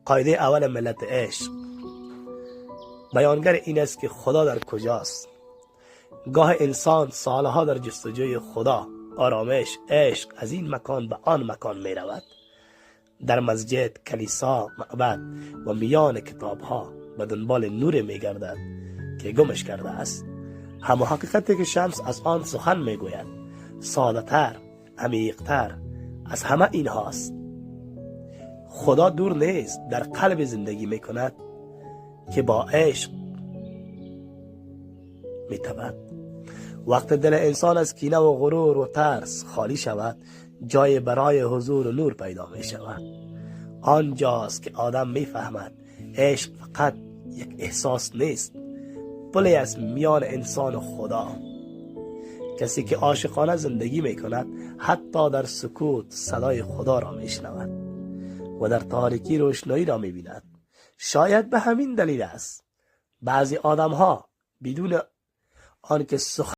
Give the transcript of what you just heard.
قاعده اول ملت عشق بیانگر این است که خدا در کجاست. گاه انسان سالها در جستجوی خدا، آرامش، عشق از این مکان به آن مکان می رود. در مسجد، کلیسا، معبد و میان کتاب ها به دنبال نور می گردد که گمش کرده است. همه حقیقتی که شمس از آن سخن می گوید ساده تر، عمیق تر از همه این هاست. خدا دور نیست، در قلب زندگی می کند که با عشق می تبد. وقت دل انسان از کینه و غرور و ترس خالی شود، جای برای حضور و نور پیدا می شود. آنجاست که آدم می فهمد عشق فقط یک احساس نیست، پلی از میان انسان و خدا. کسی که عاشقانه زندگی می کند حتی در سکوت صدای خدا را می شنود و در تاریکی روشنایی را می بیند. شاید به همین دلیل است بعضی آدم ها بدون آنکه